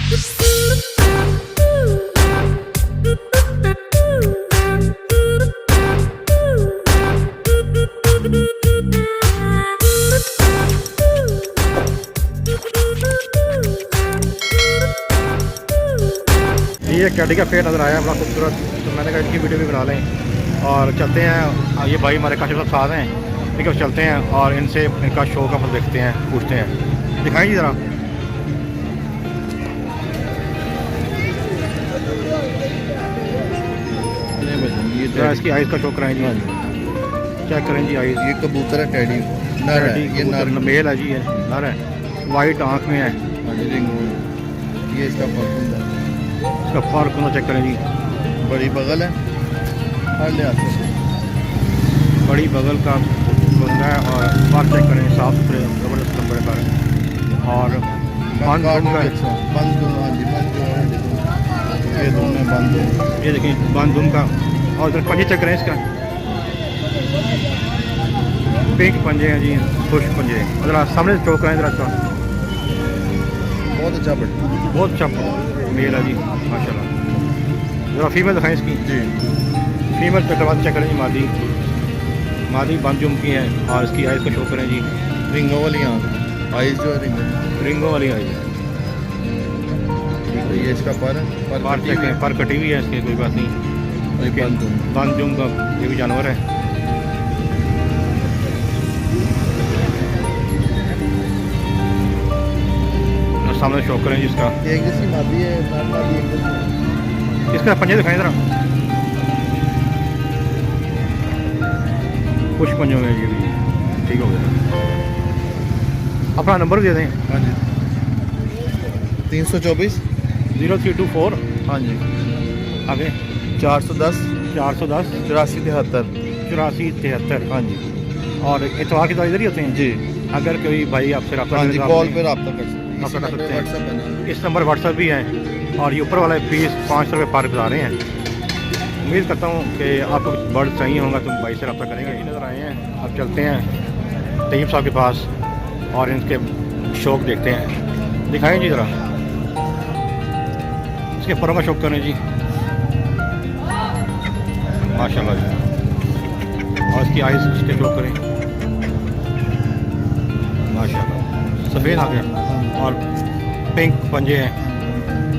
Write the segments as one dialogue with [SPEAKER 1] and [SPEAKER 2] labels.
[SPEAKER 1] ये कैडी का फेयर नज़र आया बड़ा खूबसूरत, तो मैंने कहा इसकी वीडियो भी बना लें और चलते हैं। ये भाई हमारे काशिफ साहब साथ हैं, ठीक है, चलते हैं और इनसे इनका शो का फल देखते हैं, पूछते हैं। दिखाएंगे ज़रा। जरा इसकी आइज़ का शो कराएं जी, चेक करें जी आइज़।
[SPEAKER 2] ये कबूतर है टेडी, नर है, ये नर
[SPEAKER 1] मेल है जी, ये नर है, वाइट आँख में है।
[SPEAKER 2] ये इसका पर्सन है,
[SPEAKER 1] इसका फर्क होना चेक करें जी।
[SPEAKER 2] बड़ी बगल है, हर लिहाज से
[SPEAKER 1] बड़ी बगल का बंदा है और फर्क चेक करें, साफ सुथरे ज़बरदस्त लंबे पर। और बंद
[SPEAKER 2] हाँ जी, ये दोनों बंद है,
[SPEAKER 1] ये देखिए बंद का। और इधर पंजे चेक करें इसका, पिंक पंजे हैं जी, खुश पंजे। जरा सामने से चौक कराएं जरा इसका,
[SPEAKER 2] बहुत अच्छा बट
[SPEAKER 1] बहुत अच्छा मेल है जी माशाल्लाह। जरा फीमेल दिखाएं इसकी
[SPEAKER 2] जी,
[SPEAKER 1] फीमेल चेक करवा चेक करें जी। मादी बंद जुम की है और इसकी आइज़ का शो करें जी।
[SPEAKER 2] रिंगों वाली आँख, आइज जो है
[SPEAKER 1] रिंगों वाली आइज़ है।
[SPEAKER 2] ये इसका पर
[SPEAKER 1] चेक करें, पर कटी हुई है इसकी, कोई बात नहीं। बंद जुम का ये भी जानवर है। सामने शो करें जिसका,
[SPEAKER 2] एक जैसी मादी है,
[SPEAKER 1] इसका पंजे दिखाएं जरा, कुछ पंजों में ये भी ठीक हो गया। अपना नंबर दे दें।
[SPEAKER 2] हाँ जी, 324
[SPEAKER 1] 0324
[SPEAKER 2] हाँ जी,
[SPEAKER 1] आगे
[SPEAKER 2] 410
[SPEAKER 1] 410
[SPEAKER 2] 84 73
[SPEAKER 1] 84 73।
[SPEAKER 2] हाँ जी,
[SPEAKER 1] और इतवार की तो इधर ही होते हैं
[SPEAKER 2] जी।
[SPEAKER 1] अगर कोई भाई आपसे रब्ता
[SPEAKER 2] हाँ जी,
[SPEAKER 1] करेगा,
[SPEAKER 2] कॉल पे रब्ता कर
[SPEAKER 1] रब्ता कर सकते हैं।
[SPEAKER 2] व्हाट्सएप है,
[SPEAKER 1] इस नंबर व्हाट्सएप भी है। और ये ऊपर वाला फीस 500 रुपये पर बता रहे हैं। उम्मीद करता हूँ कि आपको बर्ड चाहिए होगा तो भाई से रब्ता करेंगे। नज़र आए हैं, अब चलते हैं तैयब साहब के पास और इनके शौक देखते हैं। दिखाएं जी ज़रा, इसके परों का शौक करें जी माशाल्लाह जी। और इसकी आइज़ इसके शौक करें माशाल्लाह, सफ़ेद आँखें और पिंक पंजे हैं।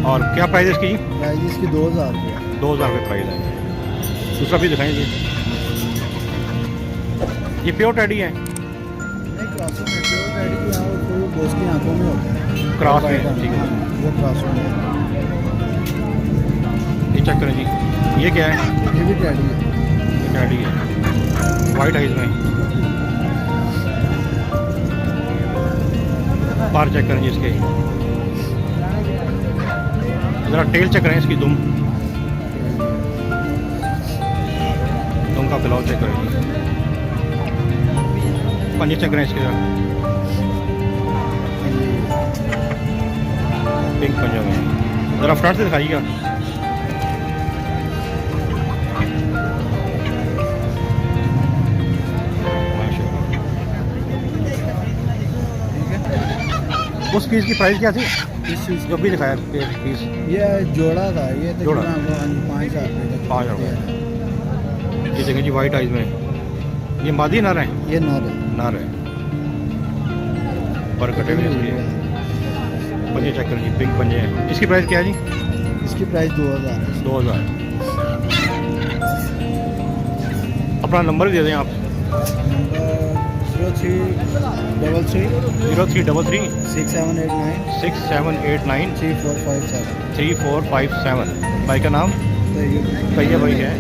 [SPEAKER 1] और क्या प्राइस है इसकी?
[SPEAKER 2] प्राइस इसकी 2000 रुपये,
[SPEAKER 1] 2000 रुपये प्राइस है। दूसरा भी दिखाएं जी, ये प्योर टैडी है,
[SPEAKER 2] क्रॉस में प्योर टेडी की यहाँ कोई बोस की आंखों में होता है,
[SPEAKER 1] क्रॉस में, ठीक है।
[SPEAKER 2] वो क्रॉस में
[SPEAKER 1] ये चेक करें जी, ये क्या है?
[SPEAKER 2] ये भी टेडी है,
[SPEAKER 1] ये टैडी है, वाइट आइज में। पार चेक करें जी इसके, ज़रा टेल चेक करें इसकी, दुम का ब्लाउज चेक करें जी। पंजे चेक करें इसके, पिंक पंजा में। ज़रा फ्रंट से दिखाइएगा। उस पीस की प्राइस क्या थी?
[SPEAKER 2] इस चीज़
[SPEAKER 1] जो भी दिखाया पीस,
[SPEAKER 2] ये जोड़ा था, ये
[SPEAKER 1] जोड़ा
[SPEAKER 2] 5000 रुपये का।
[SPEAKER 1] 5000 रुपये। ये देखें जी वाइट आइज में, ये मादी नर है,
[SPEAKER 2] ये नर है,
[SPEAKER 1] नर है, पर कटे हुए इसके पंजे चेक करें जी, पिंक पंजे हैं। इसकी प्राइस क्या है जी?
[SPEAKER 2] इसकी प्राइस 2000 है।
[SPEAKER 1] 2000। अपना नंबर भी दे दें आप।
[SPEAKER 2] 0333
[SPEAKER 1] 0333
[SPEAKER 2] 6789
[SPEAKER 1] 6789
[SPEAKER 2] 3457।
[SPEAKER 1] 3457। भाई का नाम
[SPEAKER 2] तो ये
[SPEAKER 1] तैयब भाई है।